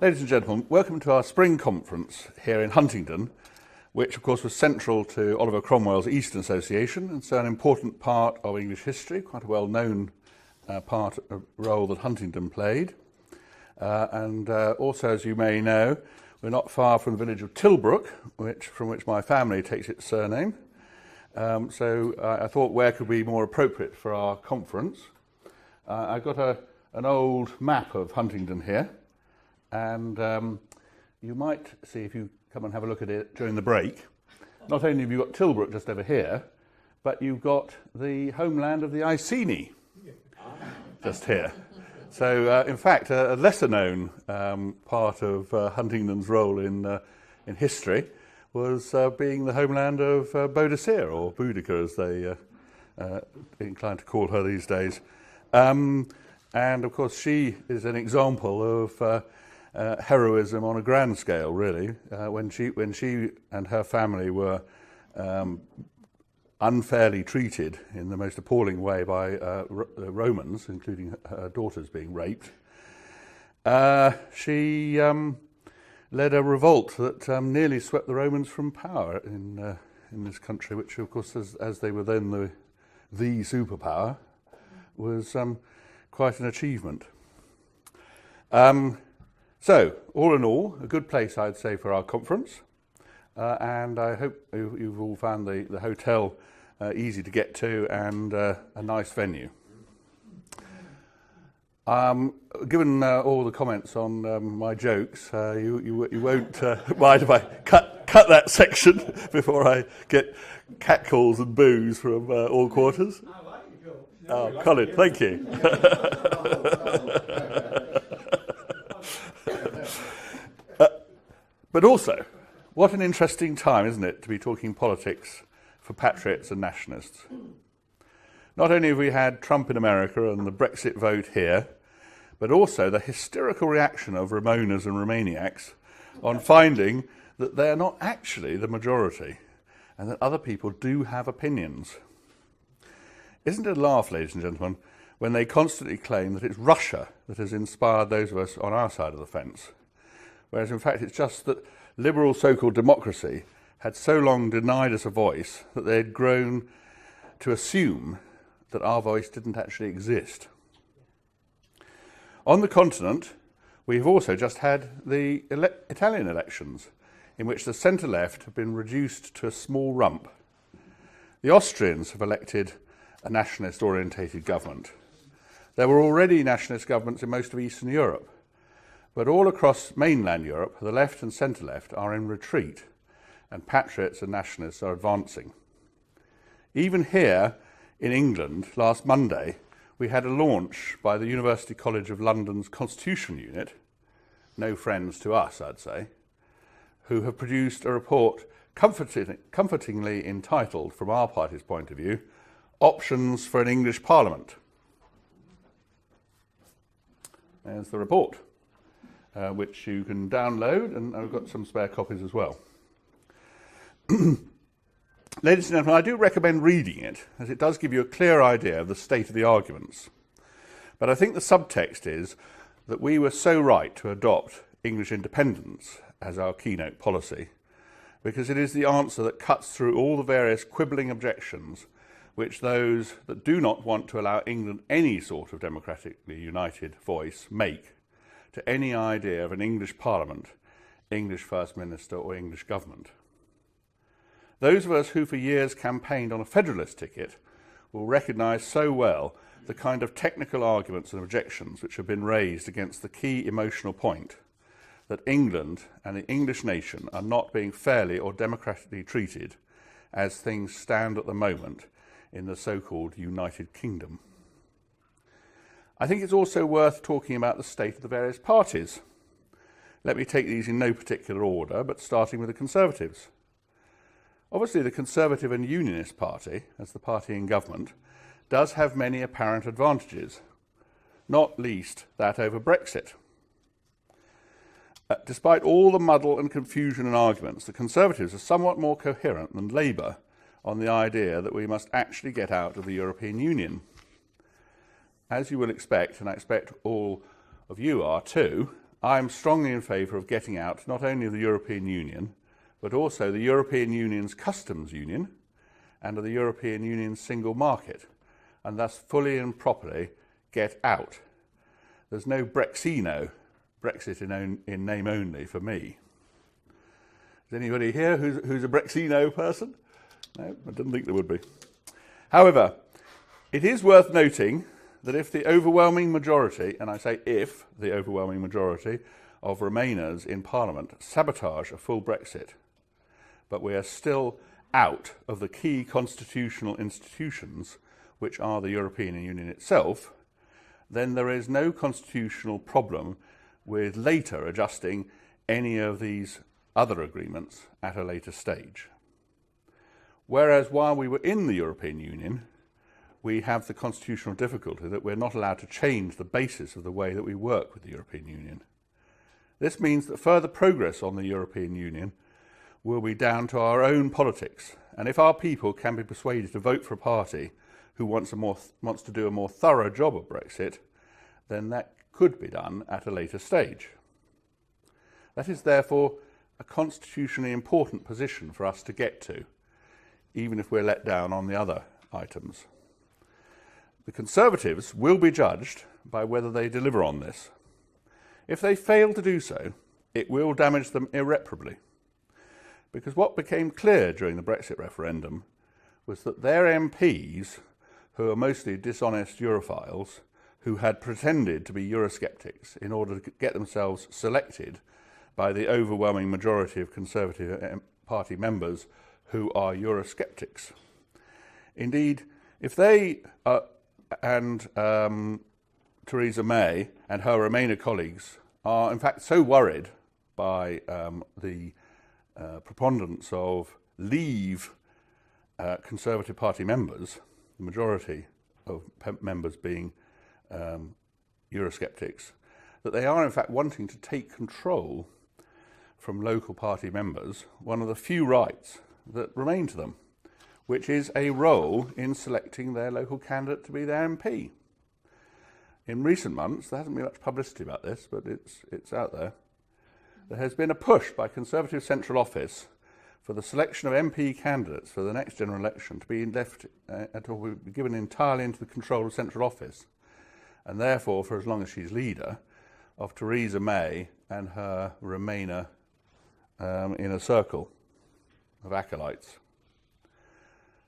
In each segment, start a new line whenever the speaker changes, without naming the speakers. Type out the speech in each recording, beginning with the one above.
Ladies and gentlemen, welcome to our spring conference here in Huntingdon, which of course was central to Oliver Cromwell's Eastern Association, and so an important part of English history, quite a well-known role that Huntingdon played. Also, as you may know, we're not far from the village of Tilbrook, from which my family takes its surname. I thought where could be more appropriate for our conference. I've got an old map of Huntingdon here, and you might see, if you come and have a look at it during the break, not only have you got Tilbrook just over here, but you've got the homeland of the Iceni just here. So, in fact, a lesser-known part of Huntingdon's role in history was being the homeland of Boadicea, or Boudica, as they inclined to call her these days. And, of course, she is an example of heroism on a grand scale, really, when she and her family were unfairly treated in the most appalling way by the Romans, including her daughters being raped. She led a revolt that nearly swept the Romans from power in this country, which, of course, as they were then the superpower, was quite an achievement. So, all in all, a good place, I'd say, for our conference. And I hope you've all found the hotel easy to get to and a nice venue. Given all the comments on my jokes, you won't mind if I cut that section before I get catcalls and boos from all quarters.
I like your jokes.
Oh, Colin, thank you. But also, what an interesting time, isn't it, to be talking politics for patriots and nationalists. Not only have we had Trump in America and the Brexit vote here, but also the hysterical reaction of Ramonas and Romaniacs on finding that they're not actually the majority and that other people do have opinions. Isn't it a laugh, ladies and gentlemen, when they constantly claim that it's Russia that has inspired those of us on our side of the fence? Whereas, in fact, it's just that liberal so-called democracy had so long denied us a voice that they had grown to assume that our voice didn't actually exist. On the continent, we've also just had the Italian elections, in which the centre-left have been reduced to a small rump. The Austrians have elected a nationalist-orientated government. There were already nationalist governments in most of Eastern Europe, but all across mainland Europe, the left and centre-left are in retreat, and patriots and nationalists are advancing. Even here in England, last Monday, we had a launch by the University College of London's Constitution Unit, no friends to us, I'd say, who have produced a report comfortingly entitled, from our party's point of view, Options for an English Parliament. There's the report, which you can download, and I've got some spare copies as well. Ladies and gentlemen, I do recommend reading it, as it does give you a clear idea of the state of the arguments. But I think the subtext is that we were so right to adopt English independence as our keynote policy, because it is the answer that cuts through all the various quibbling objections which those that do not want to allow England any sort of democratically united voice make to any idea of an English Parliament, English First Minister or English government. Those of us who for years campaigned on a federalist ticket will recognise so well the kind of technical arguments and objections which have been raised against the key emotional point that England and the English nation are not being fairly or democratically treated as things stand at the moment in the so-called United Kingdom. I think it's also worth talking about the state of the various parties. Let me take these in no particular order, but starting with the Conservatives. Obviously, the Conservative and Unionist Party, as the party in government, does have many apparent advantages, not least that over Brexit. Despite all the muddle and confusion and arguments, the Conservatives are somewhat more coherent than Labour on the idea that we must actually get out of the European Union. As you will expect, and I expect all of you are too, I am strongly in favour of getting out not only of the European Union, but also the European Union's customs union and of the European Union's single market, and thus fully and properly get out. There's no Brexino, Brexit in name only for me. Is anybody here who's a Brexino person? No, I didn't think there would be. However, it is worth noting that if the overwhelming majority, and I say if the overwhelming majority of Remainers in Parliament sabotage a full Brexit, but we are still out of the key constitutional institutions, which are the European Union itself, then there is no constitutional problem with later adjusting any of these other agreements at a later stage. Whereas while we were in the European Union, we have the constitutional difficulty that we're not allowed to change the basis of the way that we work with the European Union. This means that further progress on the European Union will be down to our own politics, and if our people can be persuaded to vote for a party who wants to do a more thorough job of Brexit, then that could be done at a later stage. That is therefore a constitutionally important position for us to get to, even if we're let down on the other items. The Conservatives will be judged by whether they deliver on this. If they fail to do so, it will damage them irreparably. Because what became clear during the Brexit referendum was that their MPs, who are mostly dishonest Europhiles, who had pretended to be Eurosceptics in order to get themselves selected by the overwhelming majority of Conservative Party members who are Eurosceptics. Indeed, if they and Theresa May and her Remainer colleagues are in fact so worried by the preponderance of Leave Conservative Party members, the majority of members being Eurosceptics, that they are in fact wanting to take control from local party members one of the few rights that remain to them, which is a role in selecting their local candidate to be their MP. In recent months, there hasn't been much publicity about this, but it's out there. There has been a push by Conservative Central Office for the selection of MP candidates for the next general election to be given entirely into the control of Central Office, and therefore, for as long as she's leader, of Theresa May and her Remainer inner circle of acolytes.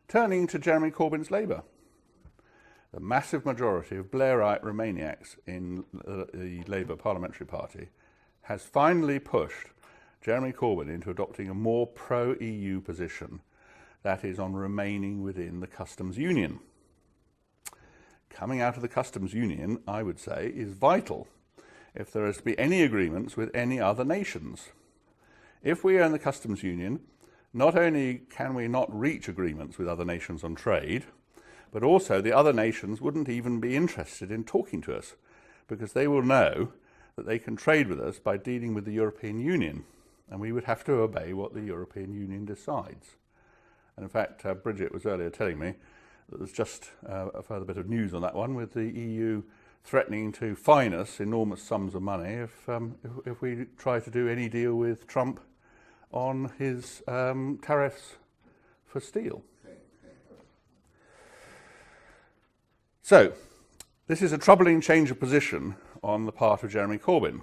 Turning to Jeremy Corbyn's Labour, the massive majority of Blairite Remainiacs in the Labour Parliamentary Party has finally pushed Jeremy Corbyn into adopting a more pro-EU position, that is, on remaining within the customs union. Coming out of the customs union, I would say, is vital if there is to be any agreements with any other nations. If we are in the customs union, not only can we not reach agreements with other nations on trade, but also the other nations wouldn't even be interested in talking to us, because they will know that they can trade with us by dealing with the European Union, and we would have to obey what the European Union decides. And in fact, Bridget was earlier telling me that there's just a further bit of news on that one, with the EU threatening to fine us enormous sums of money if we try to do any deal with Trump on his tariffs for steel. So, this is a troubling change of position on the part of Jeremy Corbyn,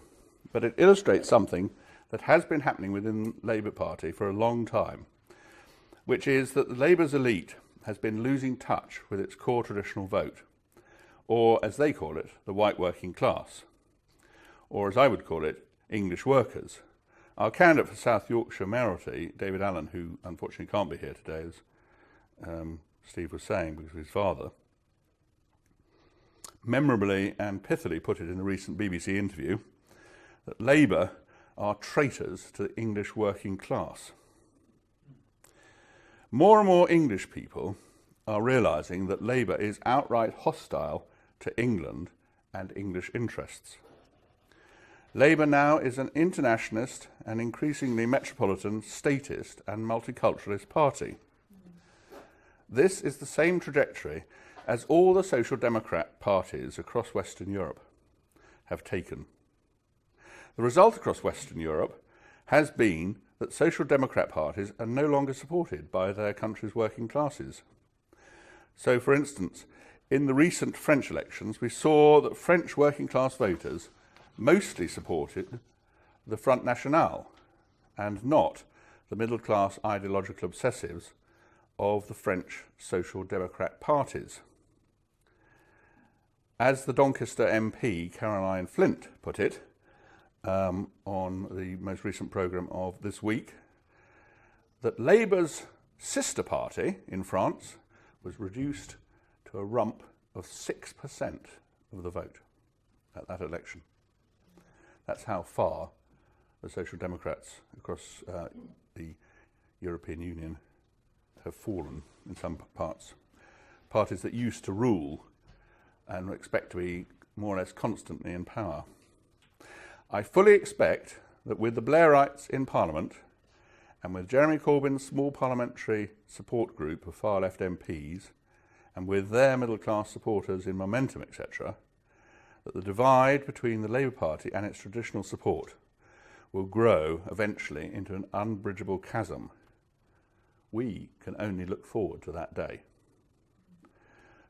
but it illustrates something that has been happening within the Labour Party for a long time, which is that the Labour's elite has been losing touch with its core traditional vote, or as they call it, the white working class, or as I would call it, English workers. Our candidate for South Yorkshire mayoralty, David Allen, who unfortunately can't be here today, as Steve was saying, because of his father, memorably and pithily put it in a recent BBC interview that Labour are traitors to the English working class. More and more English people are realising that Labour is outright hostile to England and English interests. Labour now is an internationalist and increasingly metropolitan, statist and multiculturalist party. This is the same trajectory as all the Social Democrat parties across Western Europe have taken. The result across Western Europe has been that social democrat parties are no longer supported by their country's working classes. So, for instance, in the recent French elections, we saw that French working class voters mostly supported the Front National and not the middle class ideological obsessives of the French social democrat parties. As the Doncaster MP Caroline Flint put it on the most recent programme of This Week, that Labour's sister party in France was reduced to a rump of 6% of the vote at that election. That's how far the Social Democrats across the European Union have fallen in some parts. Parties that used to rule and expect to be more or less constantly in power. I fully expect that with the Blairites in Parliament and with Jeremy Corbyn's small parliamentary support group of far-left MPs and with their middle-class supporters in Momentum, etc., that the divide between the Labour Party and its traditional support will grow eventually into an unbridgeable chasm. We can only look forward to that day.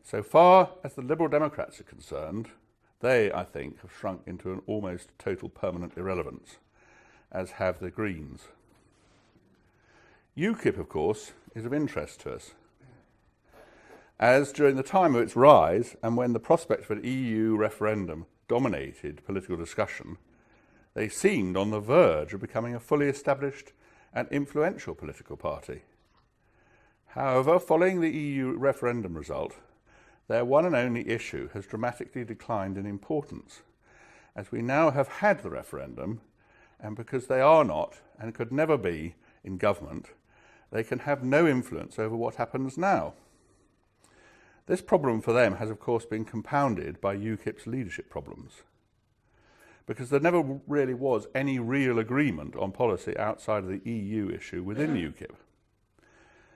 So far as the Liberal Democrats are concerned, they, I think, have shrunk into an almost total permanent irrelevance, as have the Greens. UKIP, of course, is of interest to us, as during the time of its rise and when the prospect of an EU referendum dominated political discussion, they seemed on the verge of becoming a fully established and influential political party. However, following the EU referendum result, their one and only issue has dramatically declined in importance, as we now have had the referendum, and because they are not and could never be in government, they can have no influence over what happens now. This problem for them has, of course, been compounded by UKIP's leadership problems, because there never really was any real agreement on policy outside of the EU issue within UKIP.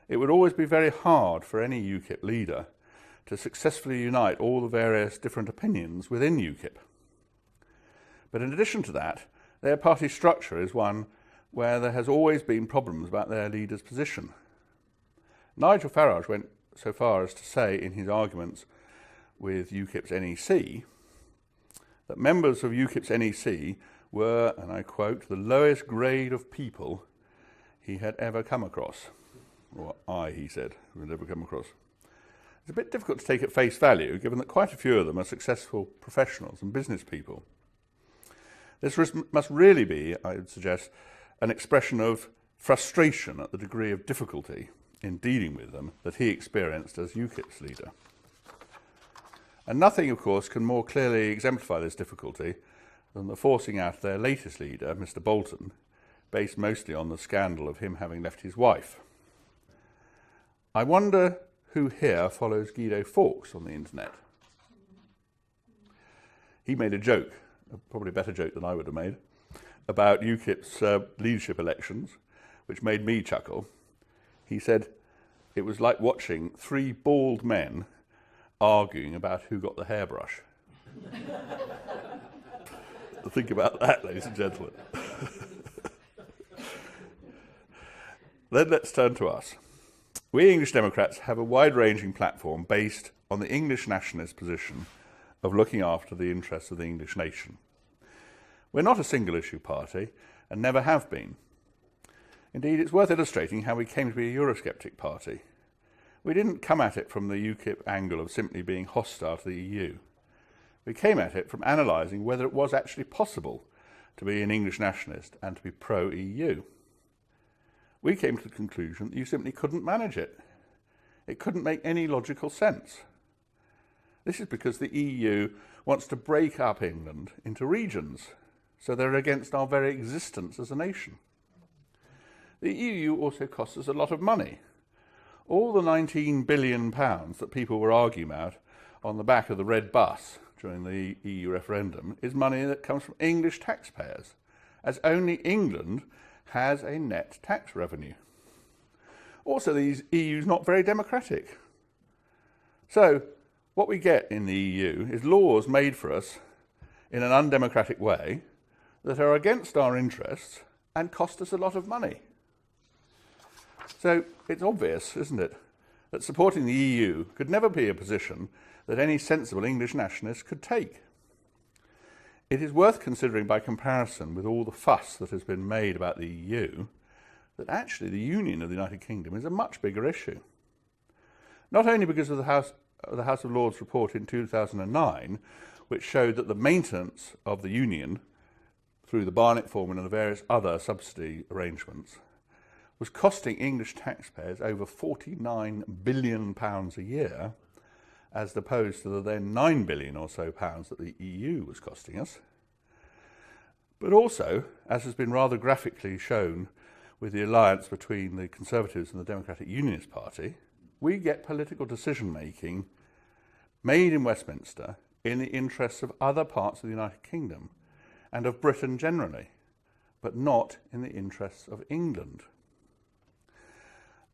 It would always be very hard for any UKIP leader to successfully unite all the various different opinions within UKIP. But in addition to that, their party structure is one where there has always been problems about their leader's position. Nigel Farage went so far as to say in his arguments with UKIP's NEC that members of UKIP's NEC were, and I quote, the lowest grade of people he had ever come across. Or he said, had ever come across. It's a bit difficult to take at face value, given that quite a few of them are successful professionals and business people. This must really be, I would suggest, an expression of frustration at the degree of difficulty in dealing with them that he experienced as UKIP's leader. And nothing, of course, can more clearly exemplify this difficulty than the forcing out of their latest leader, Mr. Bolton, based mostly on the scandal of him having left his wife. I wonder who here follows Guido Fawkes on the internet. He made a joke, probably a better joke than I would have made, about UKIP's leadership elections, which made me chuckle. He said it was like watching three bald men arguing about who got the hairbrush. Think about that, ladies and gentlemen. Then let's turn to us. We English Democrats have a wide-ranging platform based on the English nationalist position of looking after the interests of the English nation. We're not a single-issue party and never have been. Indeed, it's worth illustrating how we came to be a Eurosceptic party. We didn't come at it from the UKIP angle of simply being hostile to the EU. We came at it from analysing whether it was actually possible to be an English nationalist and to be pro-EU. We came to the conclusion that you simply couldn't manage it. It couldn't make any logical sense. This is because the EU wants to break up England into regions, so they're against our very existence as a nation. The EU also costs us a lot of money. All the £19 billion that people were arguing about on the back of the red bus during the EU referendum is money that comes from English taxpayers, as only England has a net tax revenue. Also, the EU is not very democratic. So, what we get in the EU is laws made for us in an undemocratic way that are against our interests and cost us a lot of money. So it's obvious, isn't it, that supporting the EU could never be a position that any sensible English nationalist could take. It is worth considering by comparison with all the fuss that has been made about the EU that actually the Union of the United Kingdom is a much bigger issue. Not only because of the House of Lords report in 2009, which showed that the maintenance of the Union through the Barnett Formula and the various other subsidy arrangements was costing English taxpayers over £49 billion a year, as opposed to the then £9 billion or so pounds that the EU was costing us. But also, as has been rather graphically shown with the alliance between the Conservatives and the Democratic Unionist Party, we get political decision-making made in Westminster in the interests of other parts of the United Kingdom and of Britain generally, but not in the interests of England.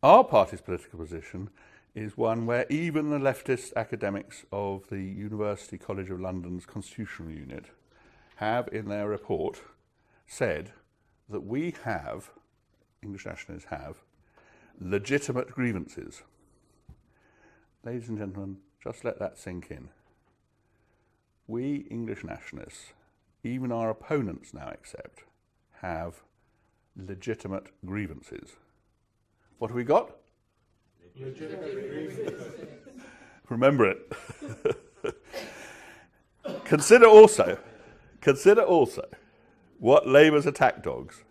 Our party's political position is one where even the leftist academics of the University College of London's Constitutional Unit have, in their report, said that we have, English nationalists have, legitimate grievances. Ladies and gentlemen, just let that sink in. We English nationalists, even our opponents now accept, have legitimate grievances. What have we got? Remember it. Consider also what Labour's attack dogs,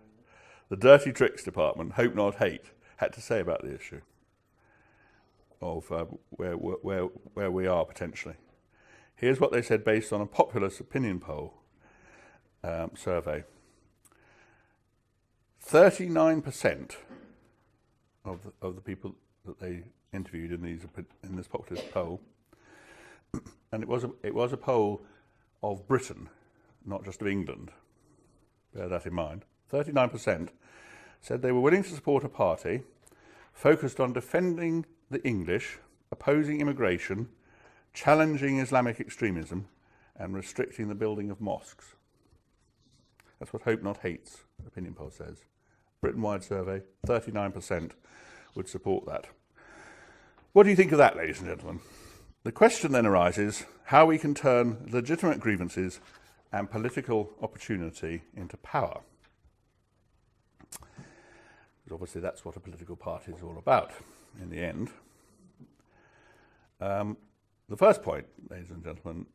the Dirty Tricks Department, Hope Not Hate, had to say about the issue of where we are potentially. Here's what they said based on a populist opinion poll survey. 39% of the people that they interviewed in this populist poll, and it was a poll of Britain, not just of England. Bear that in mind. 39% said they were willing to support a party focused on defending the English, opposing immigration, challenging Islamic extremism, and restricting the building of mosques. That's what Hope Not Hate's opinion poll says. Britain-wide survey, 39% would support that. What do you think of that, ladies and gentlemen? The question then arises how we can turn legitimate grievances and political opportunity into power. Because obviously that's what a political party is all about in the end. The first point, ladies and gentlemen,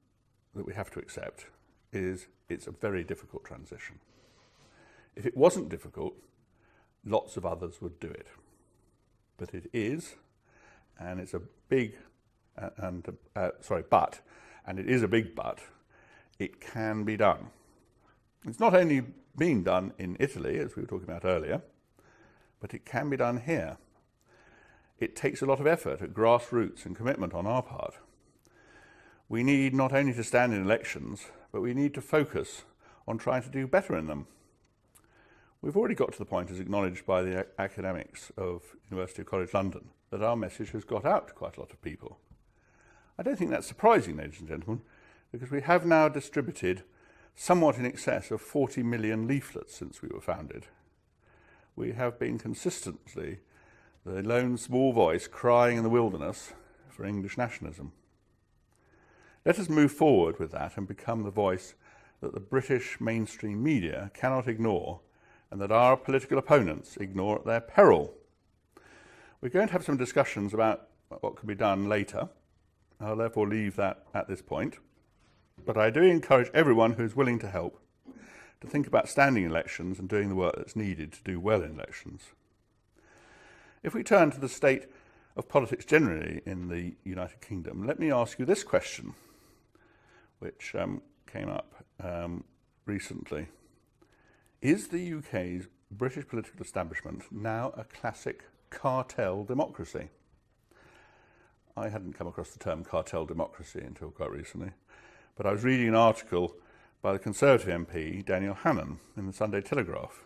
that we have to accept is it's a very difficult transition. If it wasn't difficult, lots of others would do it. But it is, and it's a big, and it is a big but, it can be done. It's not only being done in Italy, as we were talking about earlier, but it can be done here. It takes a lot of effort at grassroots and commitment on our part. We need not only to stand in elections, but we need to focus on trying to do better in them. We've already got to the point, as acknowledged by the academics of University College London, that our message has got out to quite a lot of people. I don't think that's surprising, ladies and gentlemen, because we have now distributed somewhat in excess of 40 million leaflets since we were founded. We have been consistently the lone small voice crying in the wilderness for English nationalism. Let us move forward with that and become the voice that the British mainstream media cannot ignore and that our political opponents ignore at their peril. We're going to have some discussions about what can be done later. I'll therefore leave that at this point. But I do encourage everyone who is willing to help to think about standing elections and doing the work that's needed to do well in elections. If we turn to the state of politics generally in the United Kingdom, let me ask you this question, which came up recently. Is the UK's British political establishment now a classic cartel democracy? I hadn't come across the term cartel democracy until quite recently, but I was reading an article by the Conservative MP, Daniel Hannan, in the Sunday Telegraph.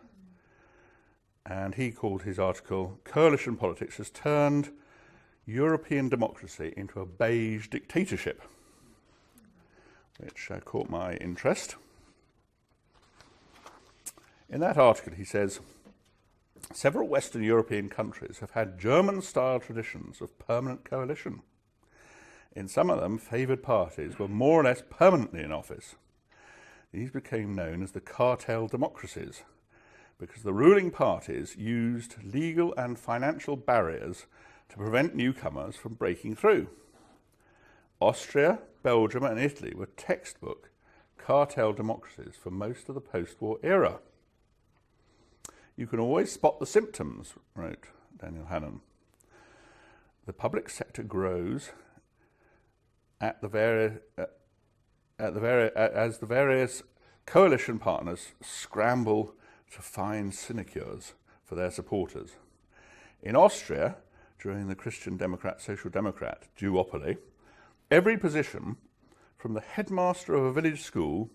And he called his article, "Coalition Politics Has Turned European Democracy into a Beige Dictatorship," which caught my interest. In that article, he says, several Western European countries have had German-style traditions of permanent coalition. In some of them, favoured parties were more or less permanently in office. These became known as the cartel democracies because the ruling parties used legal and financial barriers to prevent newcomers from breaking through. Austria, Belgium and Italy were textbook cartel democracies for most of the post-war era. You can always spot the symptoms, wrote Daniel Hannan. The public sector grows as the various coalition partners scramble to find sinecures for their supporters. In Austria, during the Christian Democrat, Social Democrat duopoly, every position, from the headmaster of a village school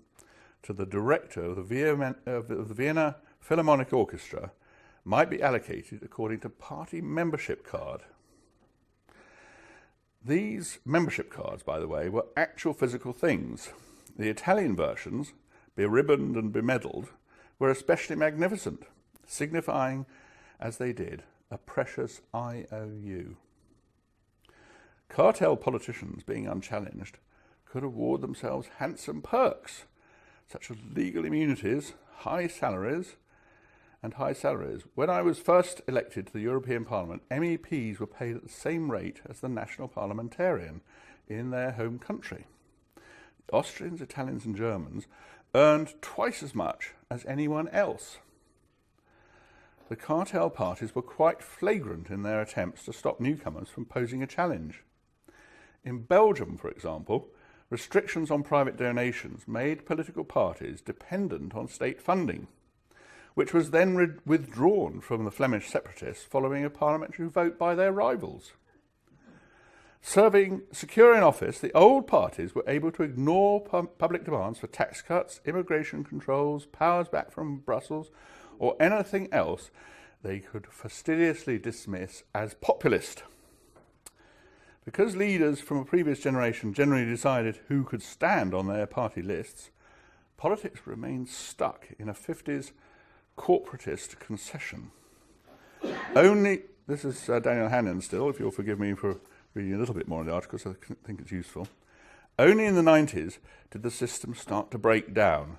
to the director of the Vienna Philharmonic Orchestra, might be allocated according to party membership card. These membership cards, by the way, were actual physical things. The Italian versions, beribboned and bemedalled, were especially magnificent, signifying, as they did, a precious IOU. Cartel politicians, being unchallenged, could award themselves handsome perks, such as legal immunities, high salaries. When I was first elected to the European Parliament, MEPs were paid at the same rate as the national parliamentarian in their home country. The Austrians, Italians and Germans earned twice as much as anyone else. The cartel parties were quite flagrant in their attempts to stop newcomers from posing a challenge. In Belgium, for example, restrictions on private donations made political parties dependent on state funding, which was then withdrawn from the Flemish separatists following a parliamentary vote by their rivals. Secure in office, the old parties were able to ignore public demands for tax cuts, immigration controls, powers back from Brussels, or anything else they could fastidiously dismiss as populist. Because leaders from a previous generation generally decided who could stand on their party lists, politics remained stuck in a 50s corporatist concession. This is Daniel Hannan still, if you'll forgive me for reading a little bit more of the article, so I think it's useful. Only in the 90s did the system start to break down.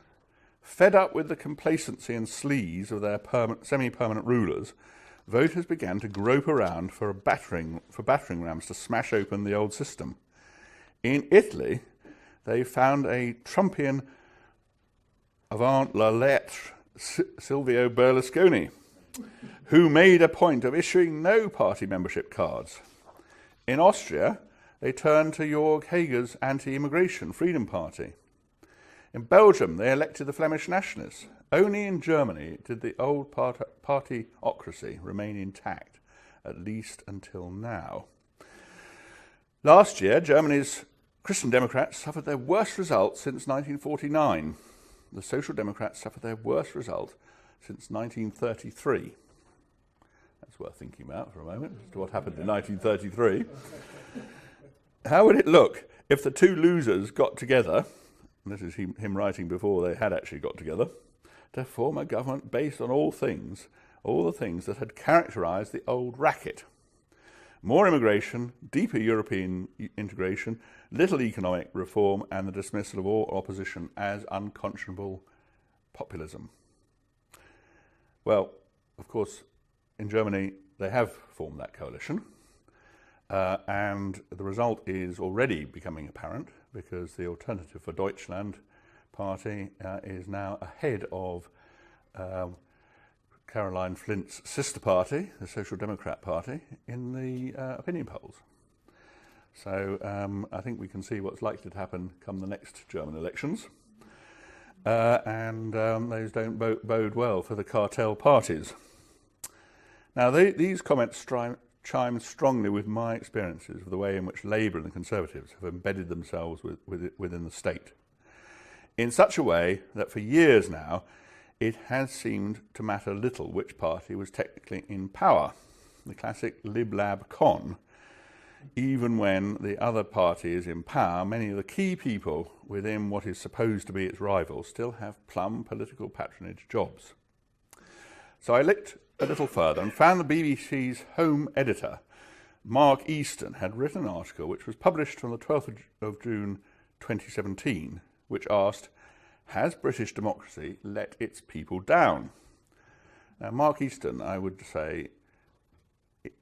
Fed up with the complacency and sleaze of their semi-permanent rulers, voters began to grope around for battering rams to smash open the old system. In Italy, they found a Trumpian avant la lettre, Silvio Berlusconi, who made a point of issuing no party membership cards. In Austria, they turned to Jörg Hager's anti-immigration Freedom Party. In Belgium, they elected the Flemish nationalists. Only in Germany did the old partyocracy remain intact, at least until now. Last year, Germany's Christian Democrats suffered their worst result since 1949. The Social Democrats suffered their worst result since 1933. That's worth thinking about for a moment, as to what happened in 1933. How would it look if the two losers got together, and this is him writing before they had actually got together, to form a government based on all the things that had characterised the old racket? More immigration, deeper European integration, little economic reform, and the dismissal of all opposition as unconscionable populism. Well, of course, in Germany, they have formed that coalition, and the result is already becoming apparent because the Alternative for Deutschland party is now ahead of Caroline Flint's sister party, the Social Democrat Party, in the opinion polls. So I think we can see what's likely to happen come the next German elections. And those don't bode well for the cartel parties. Now, these comments chime strongly with my experiences of the way in which Labour and the Conservatives have embedded themselves within the state, in such a way that for years now it has seemed to matter little which party was technically in power, the classic lib-lab con. Even when the other party is in power, many of the key people within what is supposed to be its rivals still have plum political patronage jobs. So I looked a little further and found the BBC's home editor, Mark Easton, had written an article which was published on the 12th of June 2017, which asked, "Has British democracy let its people down?" Now, Mark Easton, I would say,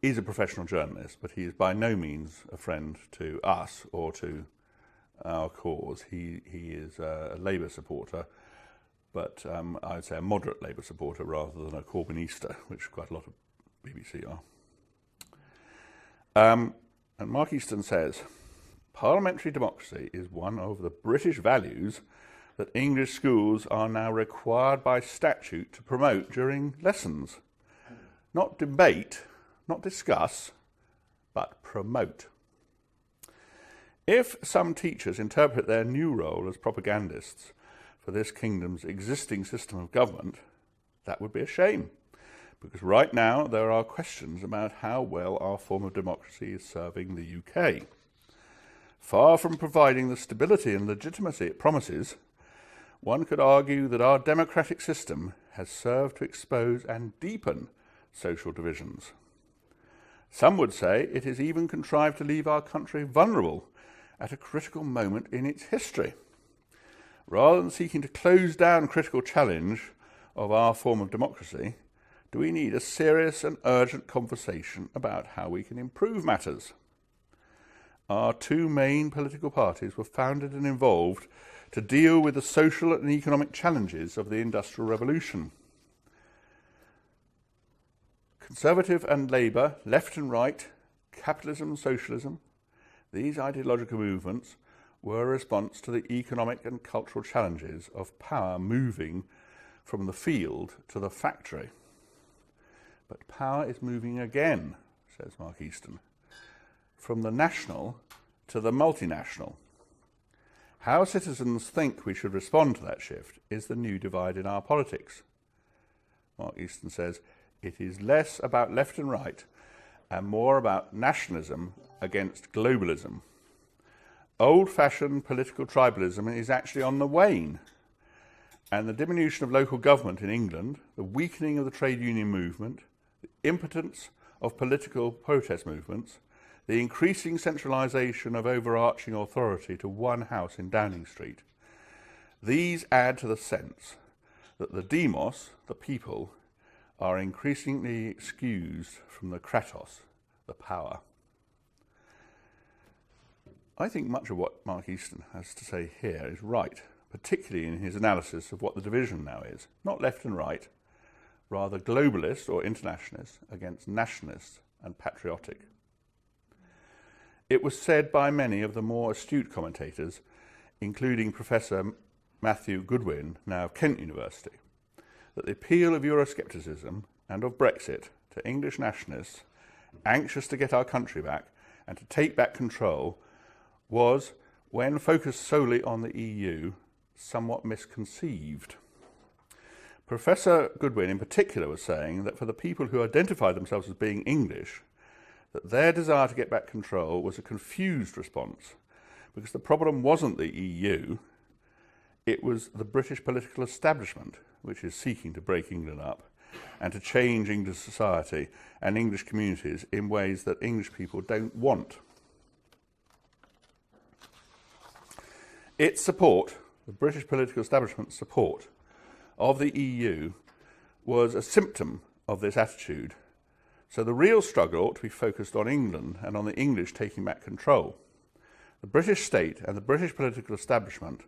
is a professional journalist, but he is by no means a friend to us or to our cause. He is a Labour supporter, but I would say a moderate Labour supporter rather than a Corbynista, which quite a lot of BBC are. And Mark Easton says, "Parliamentary democracy is one of the British values that English schools are now required by statute to promote during lessons. Not debate, not discuss, but promote. If some teachers interpret their new role as propagandists for this kingdom's existing system of government, that would be a shame, because right now there are questions about how well our form of democracy is serving the UK. Far from providing the stability and legitimacy it promises, one could argue that our democratic system has served to expose and deepen social divisions. Some would say it has even contrived to leave our country vulnerable at a critical moment in its history. Rather than seeking to close down critical challenge of our form of democracy, do we need a serious and urgent conversation about how we can improve matters? Our two main political parties were founded and involved to deal with the social and economic challenges of the Industrial Revolution. Conservative and Labour, left and right, capitalism and socialism, these ideological movements were a response to the economic and cultural challenges of power moving from the field to the factory. But power is moving again, says Mark Easton, from the national to the multinational. How citizens think we should respond to that shift is the new divide in our politics. Mark Easton says, it is less about left and right and more about nationalism against globalism. Old-fashioned political tribalism is actually on the wane, and the diminution of local government in England, the weakening of the trade union movement, the impotence of political protest movements, the increasing centralisation of overarching authority to one house in Downing Street, these add to the sense that the demos, the people, are increasingly excused from the kratos, the power. I think much of what Mark Easton has to say here is right, particularly in his analysis of what the division now is, not left and right, rather globalist or internationalist against nationalist and patriotic. It was said by many of the more astute commentators, including Professor Matthew Goodwin, now of Kent University, that the appeal of Euroscepticism and of Brexit to English nationalists anxious to get our country back and to take back control was, when focused solely on the EU, somewhat misconceived. Professor Goodwin in particular was saying that for the people who identified themselves as being English, that their desire to get back control was a confused response, because the problem wasn't the EU, it was the British political establishment which is seeking to break England up and to change English society and English communities in ways that English people don't want. Its support, the British political establishment's support of the EU, was a symptom of this attitude. So the real struggle ought to be focused on England and on the English taking back control. The British state and the British political establishment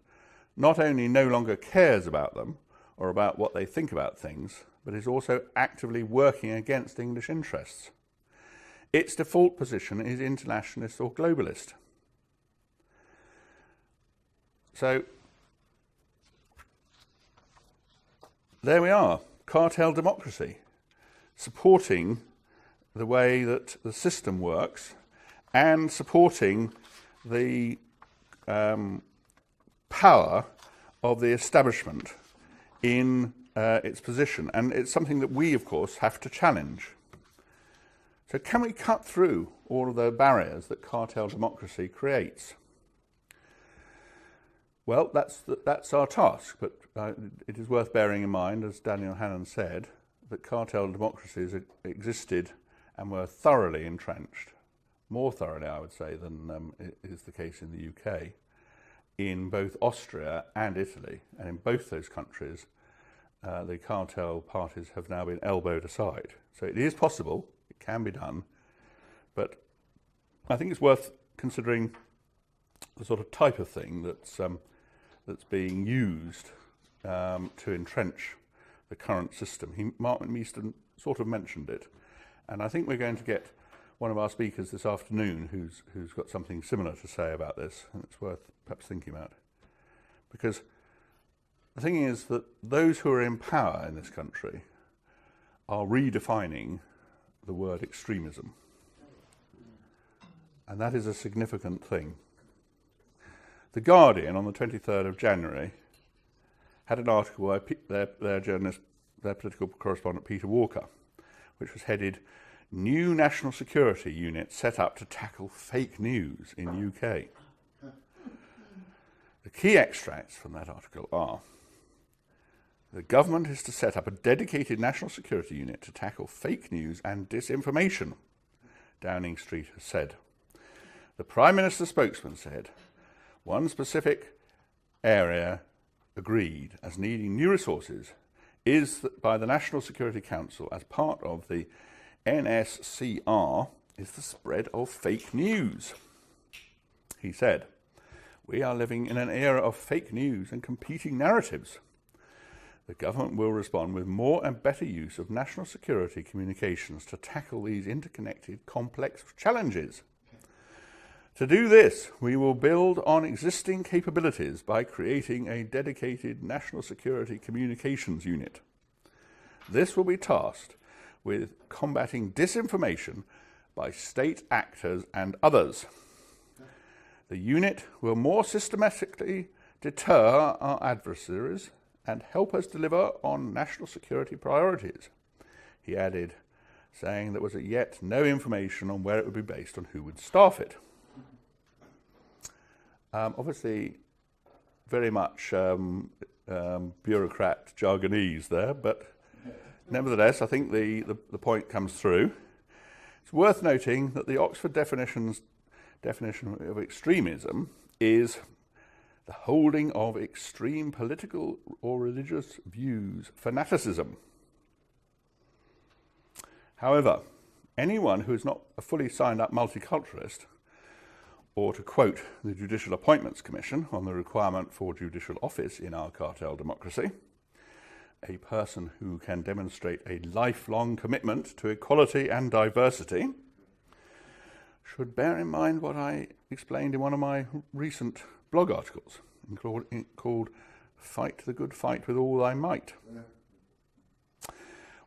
not only no longer cares about them or about what they think about things, but is also actively working against English interests. Its default position is internationalist or globalist. So there we are, cartel democracy, supporting the way that the system works and supporting the power of the establishment in its position. And it's something that we, of course, have to challenge. So can we cut through all of the barriers that cartel democracy creates? Well, that's our task, but it is worth bearing in mind, as Daniel Hannan said, that cartel democracies existed and were thoroughly entrenched, more thoroughly, I would say, than is the case in the UK, in both Austria and Italy. And in both those countries, the cartel parties have now been elbowed aside. So it is possible, it can be done, but I think it's worth considering the sort of type of thing that's being used to entrench the current system. Martin Measton sort of mentioned it, and I think we're going to get one of our speakers this afternoon who's got something similar to say about this, and it's worth perhaps thinking about. Because the thing is that those who are in power in this country are redefining the word extremism, and that is a significant thing. The Guardian on the 23rd of January had an article by their journalist, their political correspondent Peter Walker, which was headed "New National Security Unit Set Up to Tackle Fake News in UK." The key extracts from that article are: the government is to set up a dedicated national security unit to tackle fake news and disinformation, Downing Street has said. The Prime Minister's spokesman said one specific area agreed as needing new resources is by the National Security Council as part of the NSCR is the spread of fake news. He said, "We are living in an era of fake news and competing narratives. The government will respond with more and better use of national security communications to tackle these interconnected, complex challenges. To do this, we will build on existing capabilities by creating a dedicated national security communications unit. This will be tasked with combating disinformation by state actors and others. The unit will more systematically deter our adversaries and help us deliver on national security priorities," he added, saying there was yet no information on where it would be based or who would staff it. Obviously, very much bureaucrat jargonese there, but nevertheless, I think the point comes through. It's worth noting that the Oxford definition of extremism is the holding of extreme political or religious views, fanaticism. However, anyone who is not a fully signed up multiculturalist, or to quote the Judicial Appointments Commission on the requirement for judicial office in our cartel democracy, a person who can demonstrate a lifelong commitment to equality and diversity, should bear in mind what I explained in one of my recent blog articles called "Fight the Good Fight with All Thy Might."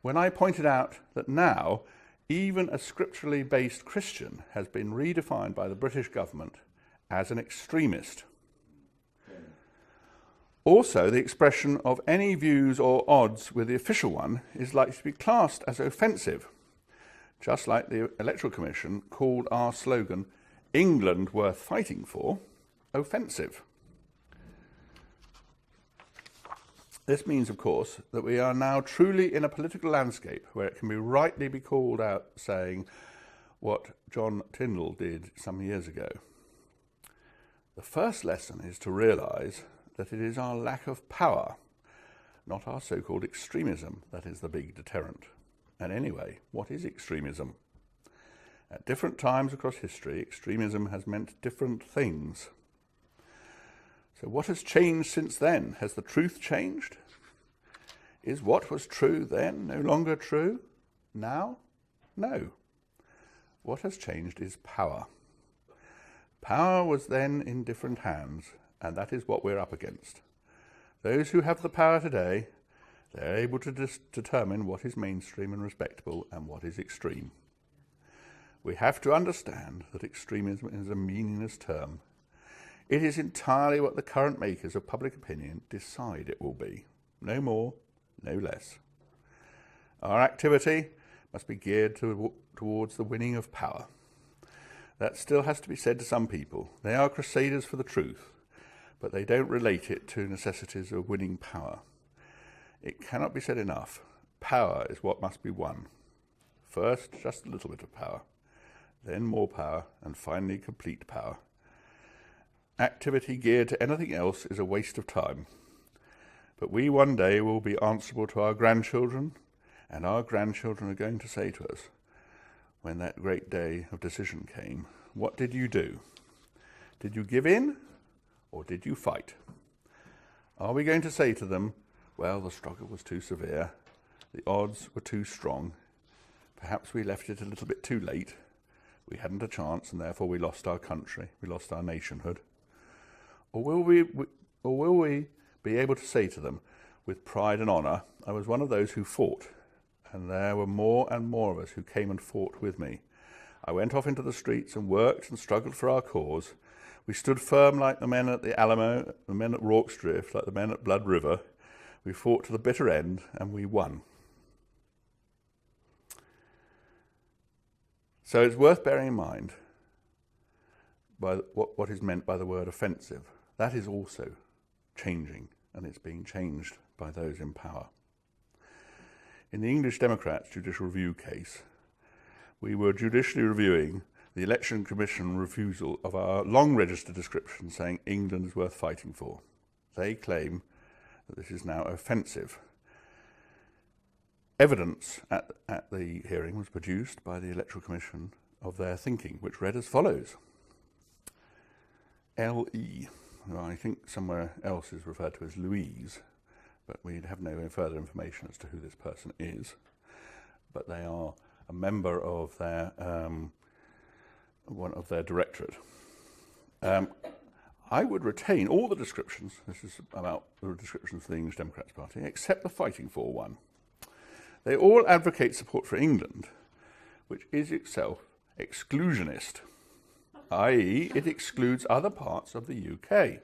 When I pointed out that now even a scripturally based Christian has been redefined by the British government as an extremist. Also, the expression of any views or odds with the official one is likely to be classed as offensive, just like the Electoral Commission called our slogan, "England worth fighting for," offensive. This means, of course, that we are now truly in a political landscape where it can rightly be called out saying what John Tyndall did some years ago. The first lesson is to realise that it is our lack of power, not our so-called extremism, that is the big deterrent. And anyway, what is extremism? At different times across history, extremism has meant different things. So what has changed since then? Has the truth changed? Is what was true then no longer true now? No. What has changed is power. Power was then in different hands, and that is what we're up against. Those who have the power today, they're able to determine what is mainstream and respectable and what is extreme. We have to understand that extremism is a meaningless term. It is entirely what the current makers of public opinion decide it will be. No more, no less. Our activity must be geared towards the winning of power. That still has to be said to some people. They are crusaders for the truth, but they don't relate it to necessities of winning power. It cannot be said enough Power is what must be won. First, just a little bit of power, then more power, and finally complete power. Activity geared to anything else is a waste of time. But we one day will be answerable to our grandchildren, and our grandchildren are going to say to us, when that great day of decision came, what did you do? Did you give in, or did you fight? Are we going to say to them, well, the struggle was too severe, the odds were too strong, perhaps we left it a little bit too late, we hadn't a chance, and therefore we lost our country, we lost our nationhood? Or will we be able to say to them, with pride and honour, I was one of those who fought, and there were more and more of us who came and fought with me. I went off into the streets and worked and struggled for our cause. We stood firm like the men at the Alamo, the men at Rorke's Drift, like the men at Blood River. We fought to the bitter end, and we won. So it's worth bearing in mind by what is meant by the word offensive. That is also changing, and it's being changed by those in power. In the English Democrats' judicial review case, we were judicially reviewing the Election Commission refusal of our long registered description saying England is worth fighting for. They claim that this is now offensive. Evidence at the hearing was produced by the Electoral Commission of their thinking, which read as follows. L.E., who I think somewhere else is referred to as Louise, but we'd have no further information as to who this person is. But they are a member of their one of their directorate. I would retain all the descriptions. This is about the descriptions for the English Democrats Party, except the fighting for one. They all advocate support for England, which is itself exclusionist, i.e. it excludes other parts of the UK.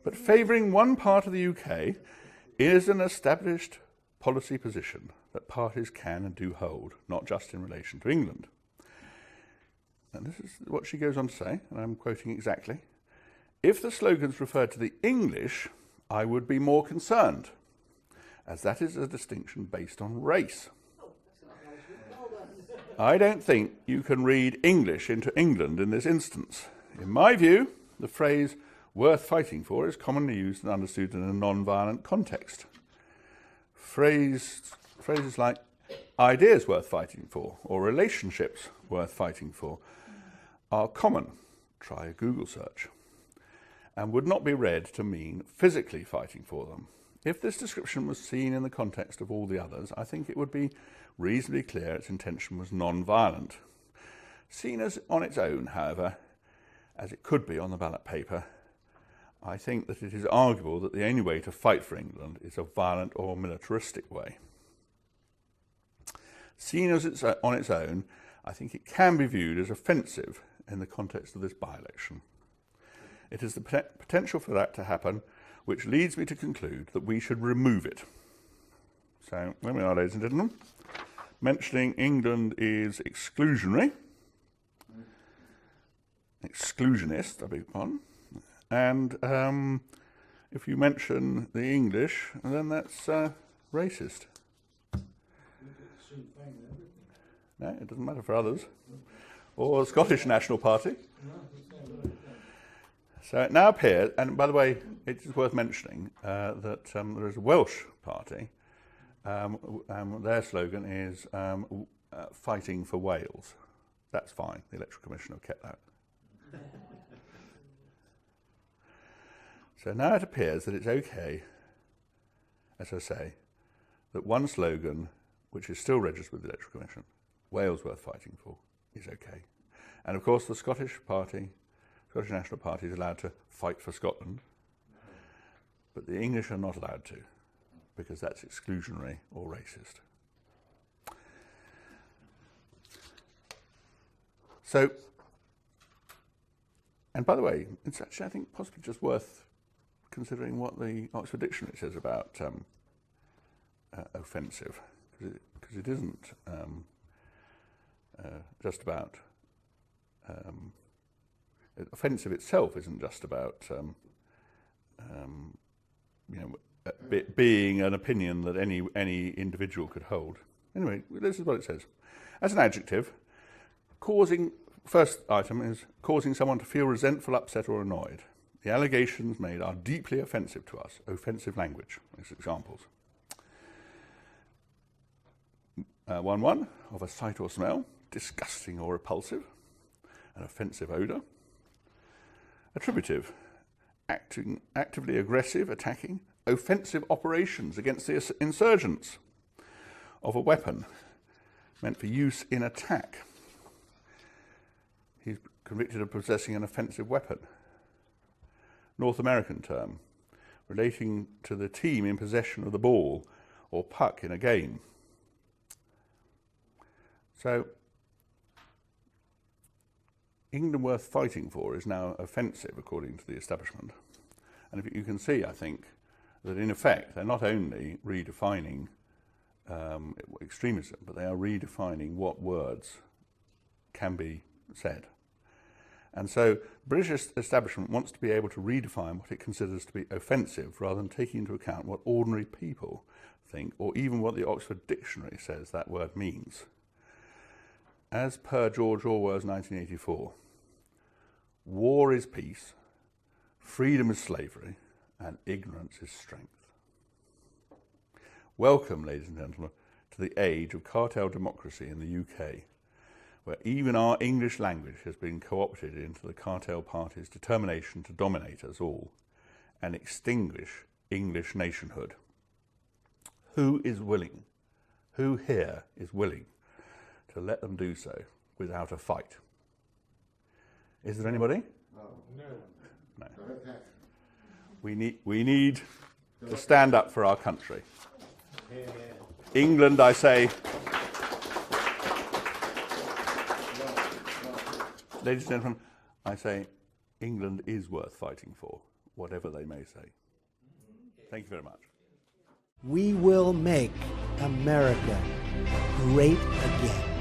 But favouring one part of the UK is an established policy position that parties can and do hold, not just in relation to England. And this is what she goes on to say, and I'm quoting exactly. If the slogans referred to the English, I would be more concerned, as that is a distinction based on race. I don't think you can read English into England in this instance. In my view, the phrase worth fighting for is commonly used and understood in a non-violent context. Phrases like ideas worth fighting for or relationships worth fighting for are common, try a Google search, and would not be read to mean physically fighting for them. If this description was seen in the context of all the others, I think it would be reasonably clear its intention was non-violent. Seen as on its own, however, as it could be on the ballot paper, I think that it is arguable that the only way to fight for England is a violent or militaristic way. Seen as on its own, I think it can be viewed as offensive in the context of this by-election. It is the potential for that to happen which leads me to conclude that we should remove it. So, there we are, ladies and gentlemen. Mentioning England is exclusionary. Exclusionist, I beg your pardon. And if you mention the English, then that's racist. No, it doesn't matter for others. Or the Scottish National Party. So it now appears, and by the way, it is worth mentioning that there is a Welsh party. Their slogan is fighting for Wales. That's fine. The Electoral Commission have kept that. So now it appears that it's okay, as I say, that one slogan, which is still registered with the Electoral Commission, Wales worth fighting for, is okay. And of course the Scottish National Party is allowed to fight for Scotland, but the English are not allowed to, because that's exclusionary or racist. So, and by the way, it's actually, I think, possibly just worth considering what the Oxford Dictionary says about offensive, because it isn't just about offensive itself isn't just about being an opinion that any individual could hold. Anyway, this is what it says. As an adjective, first item is causing someone to feel resentful, upset or annoyed. The allegations made are deeply offensive to us. Offensive language, as examples. 1.1, of a sight or smell, disgusting or repulsive, an offensive odour. Attributive, actively aggressive, attacking, offensive operations against the insurgents. Of a weapon, meant for use in attack. He's convicted of possessing an offensive weapon. North American term, relating to the team in possession of the ball or puck in a game. So, England worth fighting for is now offensive, according to the establishment. And if you can see, I think, that in effect they're not only redefining extremism, but they are redefining what words can be said. And so the British establishment wants to be able to redefine what it considers to be offensive rather than taking into account what ordinary people think or even what the Oxford Dictionary says that word means. As per George Orwell's 1984, war is peace, freedom is slavery, and ignorance is strength. Welcome, ladies and gentlemen, to the age of cartel democracy in the UK, where even our English language has been co-opted into the cartel party's determination to dominate us all and extinguish English nationhood. Who here is willing to let them do so without a fight? Is there anybody? No. We need to stand up for our country. England, I say, ladies and gentlemen, I say England is worth fighting for, whatever they may say. Thank you very much.
We will make America great again.